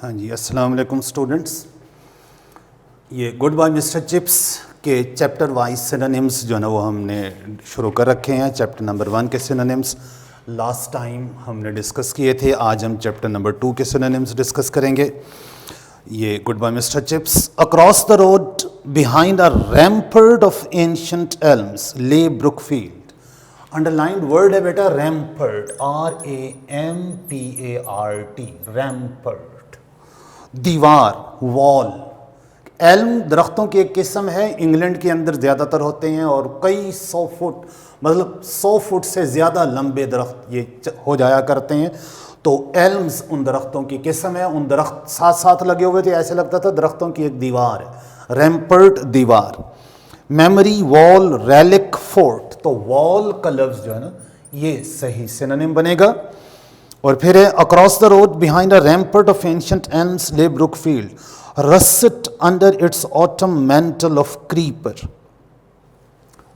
हाँ जी, अस्सलाम वालेकुम स्टूडेंट्स। ये गुड बाय मिस्टर चिप्स के चैप्टर वाइज सिनोनिम्स जो है ना वो हमने शुरू कर रखे हैं। चैप्टर नंबर 1 के सिनोनिम्स लास्ट टाइम हमने डिस्कस किए थे। आज हम चैप्टर नंबर 2 के सिनोनिम्स डिस्कस करेंगे। ये goodbye mister Chips. Across the road behind a rampart of ancient elms lay Brookfield. Underlined word है बेटा रैम्पर्ट, RAMPART, रैम्पर्ट, दीवार, वॉल। एल्म दरख्तों की एक किस्म है, इंग्लैंड के अंदर ज़्यादातर होते हैं और कई 100 फुट मतलब 100 फुट से ज़्यादा लंबे दरख्त ये हो जाया करते हैं। तो एल्म्स उन दरख्तों की किस्म है। उन दरख्त साथ साथ लगे हुए थे, ऐसे लगता था दरख्तों की एक दीवार है। रैम्पर्ट दीवार। Memory, wall, relic, fort. तो वॉल का लफ्ज़ जो है ना ये सही सिनोनिम बनेगा। और फिर है across the road behind a rampart of ancient elms lay Brookfield, russet under its autumn mantle of creeper.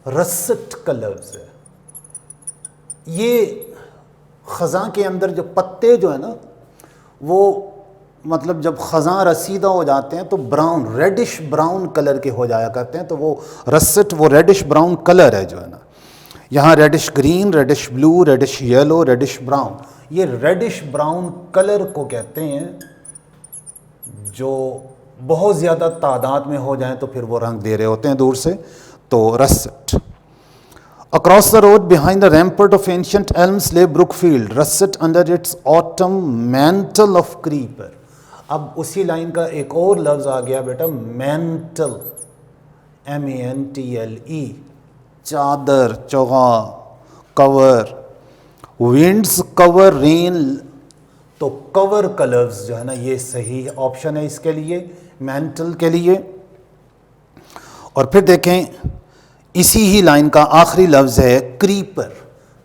Russet का लफ्ज़ है। ये ख़ज़ां के अंदर जो पत्ते जो है ना वो मतलब जब ख़ज़ां रसीदा हो जाते हैं तो ब्राउन, रेडिश ब्राउन कलर के हो जाया करते हैं। तो वो रसेट वो रेडिश ब्राउन कलर है जो है ना। यहाँ reddish green, reddish blue, reddish yellow, reddish brown. ये रेडिश ब्राउन कलर को कहते हैं जो बहुत ज़्यादा तादाद में हो जाए तो फिर वो रंग दे रहे होते हैं दूर से। तो russet. Across the road behind the rampart of ancient elms lay Brookfield, russet under its autumn mantle of creeper. अब उसी लाइन का एक और लफ्ज़ आ गया बेटा मैंटल, MANTLE, चादर, चौगा, कवर। Winds cover rain. तो कवर का लफ्ज़ जो है ना ये सही ऑप्शन है इसके लिए, मैंटल के लिए। और फिर देखें इसी ही लाइन का आखिरी लफ्ज़ है क्रीपर।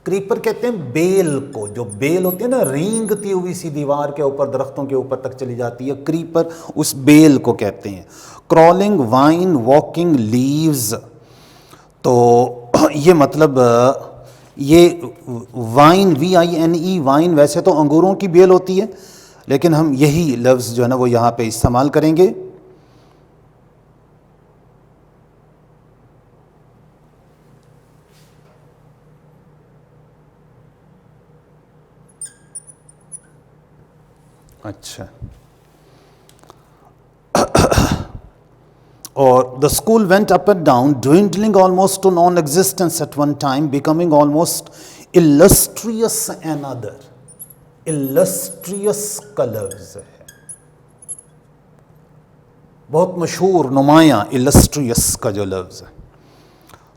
क्रीपर कहते हैं बेल को, जो बेल होती है ना रेंगती हुई सी दीवार के ऊपर, दरख्तों के ऊपर तक चली जाती है, क्रीपर उस बेल को कहते हैं। Crawling, wine, walking, leaves. तो ये मतलब ये वाइन, VINE, वाइन वैसे तो अंगूरों की बेल होती है, लेकिन हम यही लफ्ज़ जो है ना वो यहाँ पे इस्तेमाल करेंगे। अच्छा। और the school went up and down, dwindling almost to non-existence at one time, becoming almost illustrious another. illustrious का लफ्ज़ है, बहुत मशहूर, नुमाया, illustrious का जो लफ्ज़ है।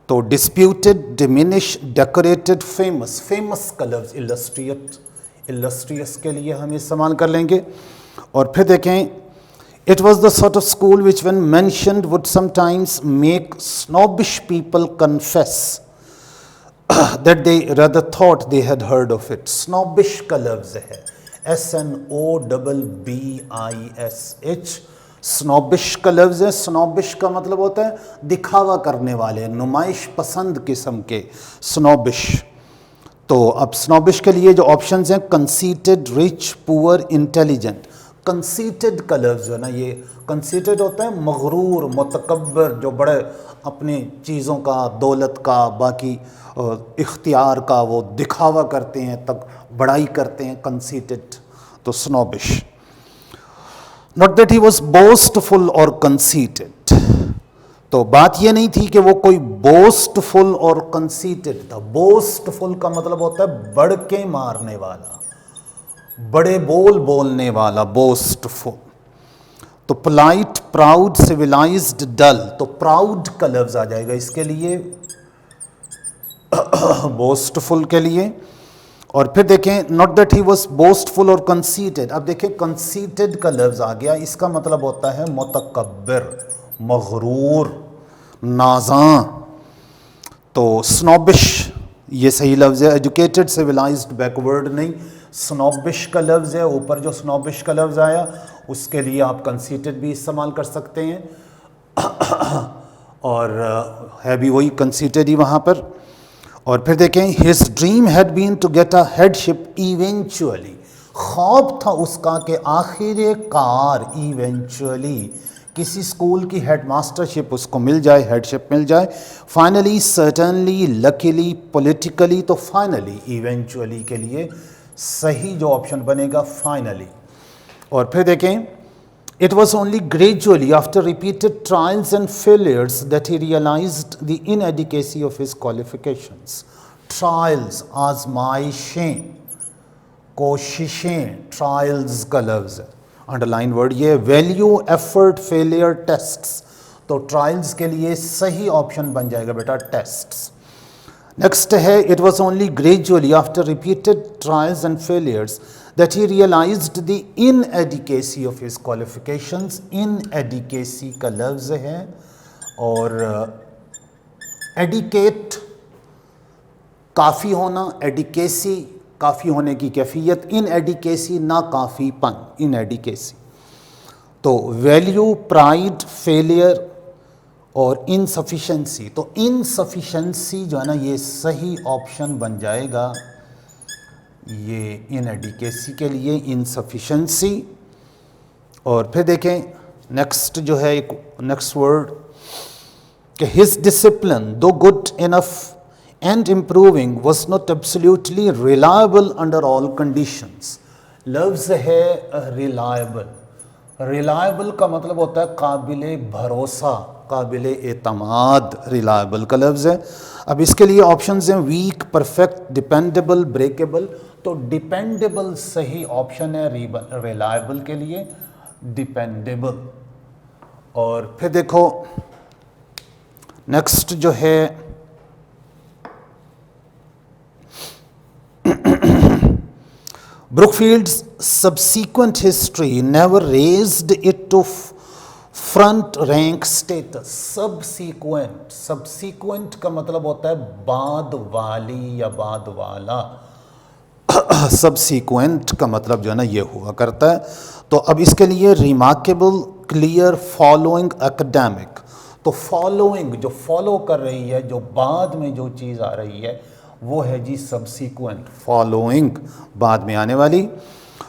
तो disputed, diminish, decorated, famous, famous का लफ्ज़ illustrious के लिए हम इस्तेमाल कर लेंगे। और फिर देखें It was the sort of school which when mentioned would sometimes make snobbish people confess that they rather thought they had heard of it. Snobbish का लफ्ज़ है SNOBBISH। snobbish का लफ्ज़ है। snobbish का मतलब होता है दिखावा करने वाले, नुमाइश पसंद किस्म के, snobbish। तो अब snobbish के लिए जो ऑप्शंस हैं conceited, rich, poor, intelligent। Conceited का लफ्ज़ जो है ना ये कंसीटेड होता है मगरूर, मुतकब्बर, जो बड़े अपनी चीज़ों का, दौलत का, बाकी इख्तियार का वो दिखावा करते हैं, तक बड़ाई करते हैं, कंसीटेड। तो snobbish. Not that he was boastful और कंसीटेड। तो बात ये नहीं थी कि वो कोई बोस्टफुल और कंसीटेड था। बोस्टफुल का मतलब होता है बढ़ के मारने वाला, बड़े बोल बोलने वाला, बोस्टफुल। तो पोलाइट, प्राउड, सिविलाइज्ड, डल। तो प्राउड का लफ्ज़ आ जाएगा इसके लिए, बोस्टफुल के लिए। और फिर देखें not that he was boastful और कंसीटेड। अब देखें कंसीटेड का लफ्ज़ आ गया, इसका मतलब होता है मुतकब्बिर, मगरूर, नाज़ां। तो स्नॉबिश ये सही लफ्ज़ है। एजुकेटेड, सिविलाइज्ड, बैकवर्ड नहीं। स्नॉबिश का लफ्ज़ है, ऊपर जो स्नॉबिश का लफ्ज़ आया उसके लिए आप कंसीटेड भी इस्तेमाल कर सकते हैं और है भी वही कंसीटेड ही वहाँ पर। और फिर देखें his dream had been to get a headship eventually. ख्वाब था उसका कि आखिरकार इवेंचुअली किसी स्कूल की हेडमास्टरशिप उसको मिल जाए, हेडशिप मिल जाए। फाइनली, सर्टनली, लकीली, पॉलिटिकली, तो फाइनली, इवेंचुअली के लिए सही जो ऑप्शन बनेगा फाइनली। और फिर देखें, it was only gradually after repeated trials and failures that he realised the inadequacy of his qualifications. Trials, आजमाइशें, कोशिशें, ट्रायल्स का लफ्ज़ है, अंडरलाइन वर्ड ये। वैल्यू, एफर्ट, फेलियर, टेस्ट्स, तो ट्रायल्स के लिए सही ऑप्शन बन जाएगा बेटा टेस्ट्स। नेक्स्ट है, it was only gradually after repeated trials and failures that he realised the inadequacy of his qualifications. Inadequacy का लफ्ज़ है, और एडिकेट काफ़ी होना, एडिकेसी काफ़ी होने की कैफियत, इनएडिकेसी ना काफ़ीपन, इनएडिकेसी। तो वैल्यू, प्राइड, फेलियर और इनसफिशेंसी, तो इनसफिशेंसी जो है ना ये सही ऑप्शन बन जाएगा, ये इनएडिकेसी के लिए इनसफिशेंसी। और फिर देखें नेक्स्ट जो है, एक नेक्स्ट वर्ड कि हिज डिसिप्लिन दो good enough and improving was not absolutely reliable under all conditions। लफ्ज़ है रिलायबल। रिलायबल का मतलब होता है काबिले भरोसा, काबिले एतमाद, रिलायबल का लफ्ज़ है। अब इसके लिए ऑप्शंस हैं वीक, परफेक्ट, डिपेंडेबल, ब्रेकेबल। तो डिपेंडेबल सही ऑप्शन है, रिलायबल के लिए डिपेंडेबल। और फिर देखो नेक्स्ट जो है, Brookfield's subsequent history never raised it to front rank status। Subsequent, subsequent का मतलब होता है बाद वाली या बाद वाला। Subsequent का मतलब जो है ना ये हुआ करता है। तो अब इसके लिए remarkable, clear, following, academic। तो following जो फॉलो कर रही है, जो बाद में जो चीज़ आ रही है वो है जी सबसीक्वेंट, फॉलोइंग, बाद में आने वाली।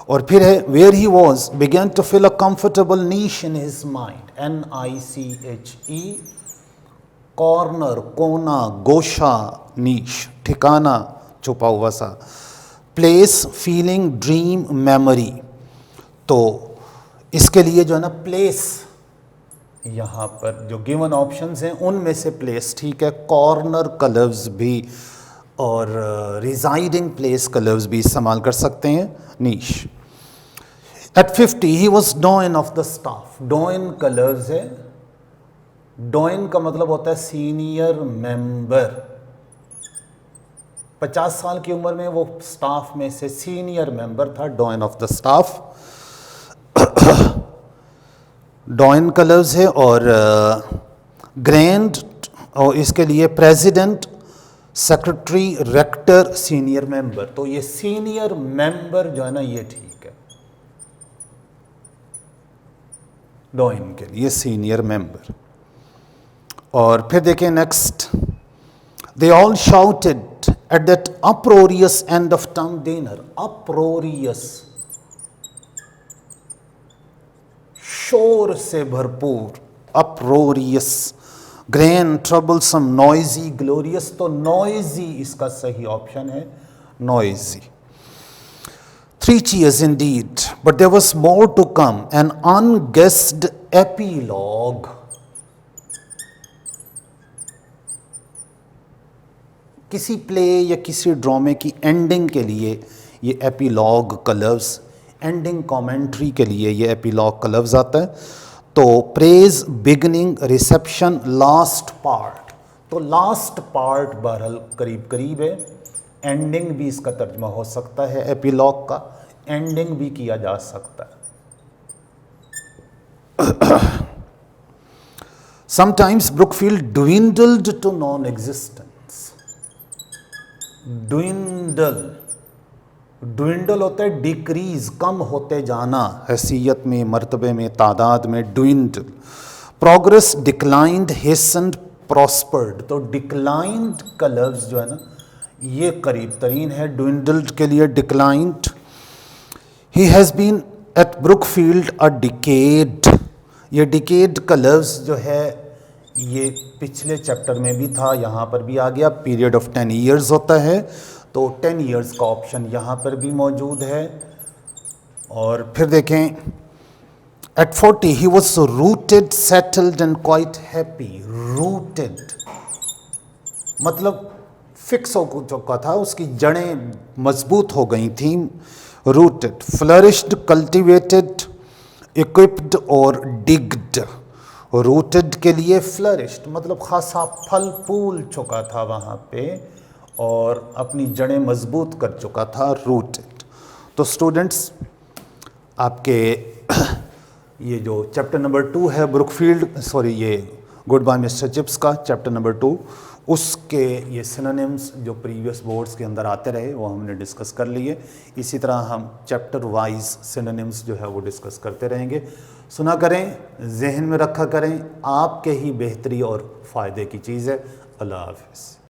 और फिर है where he was begin to fill a comfortable niche in his mind, NICHE, corner, कोना, गोशा, नीश, ठिकाना, छुपा हुआ सा, प्लेस, फीलिंग, ड्रीम, मेमोरी। तो इसके लिए जो है ना प्लेस, यहाँ पर जो गिवन ऑप्शंस हैं उनमें से प्लेस ठीक है, कॉर्नर का लफ्ज़ भी और रिजाइडिंग प्लेस का लफ्ज़ भी इस्तेमाल कर सकते हैं, niche. At 50 he was doyen of the staff. Doyen का लफ्ज़ है, डॉइन का मतलब होता है सीनियर मेंबर। 50 साल की उम्र में वो स्टाफ में से सीनियर मेंबर था, doyen of the staff. Doyen का लफ्ज़ है, और ग्रैंड, और इसके लिए president, secretary, rector, senior member. तो ये सीनियर मेंबर जो है ना ये ठीक है, डॉइन के लिए सीनियर मेंबर। और फिर देखें next, they all shouted at that uproarious end of term dinner. Uproarious, शोर से भरपूर, uproarious. Grand, troublesome, noisy, glorious. तो नॉइजी इसका सही ऑप्शन है, noisy. 3 cheers indeed, but there was more to come, an unguessed epilogue। किसी play या किसी ड्रामे की एंडिंग के लिए ये एपिलॉग का लफ्ज़, एंडिंग कमेंट्री के लिए ये एपिलॉग का लफ्ज़ आता है। तो praise, beginning, reception, last part. तो लास्ट पार्ट बहरहाल करीब करीब है, एंडिंग भी इसका तर्जमा हो सकता है, एपिलॉग का एंडिंग भी किया जा सकता है। Sometimes Brookfield dwindled to non-existence। Dwindle होता है डिक्रीज, कम होते जाना, हैसियत में, मर्तबे में, तादाद में, dwindle. Progress, declined, hastened, prospered. तो डिक्लाइंड का लफ्ज़ जो है ना ये करीब तरीन है ड्विंडल्ड के लिए, declined. He has been at Brookfield a decade. ये डिकेड का लफ्ज़ जो है ये पिछले चैप्टर में भी था, यहाँ पर भी आ गया। पीरियड ऑफ 10 ईयर्स होता है, तो 10 ईयर्स का ऑप्शन यहाँ पर भी मौजूद है। और फिर देखें, at 40 he was rooted settled and quite happy. Rooted मतलब फिक्स हो चुका था, उसकी जड़ें मजबूत हो गई थीं। रूटेड, फ्लरिश्ड, कल्टिवेटेड, इक्विप्ड और डिग्ड। रूटेड के लिए फ्लरिश्ड मतलब खासा फल फूल चुका था वहाँ पे और अपनी जड़ें मजबूत कर चुका था, रूटेड। तो स्टूडेंट्स आपके ये जो चैप्टर नंबर 2 है ब्रुकफील्ड, सॉरी ये गुड बाय मिस्टर चिप्स का चैप्टर नंबर 2, उसके ये सिनोनिम्स जो प्रीवियस बोर्ड्स के अंदर आते रहे वो हमने डिस्कस कर लिए। इसी तरह हम चैप्टर वाइज सिनोनिम्स जो है वो डिस्कस करते रहेंगे। सुना करें, जहन में रखा करें, आपके ही बेहतरी और फ़ायदे की चीज़ है। अल्लाह हाफ़िज़।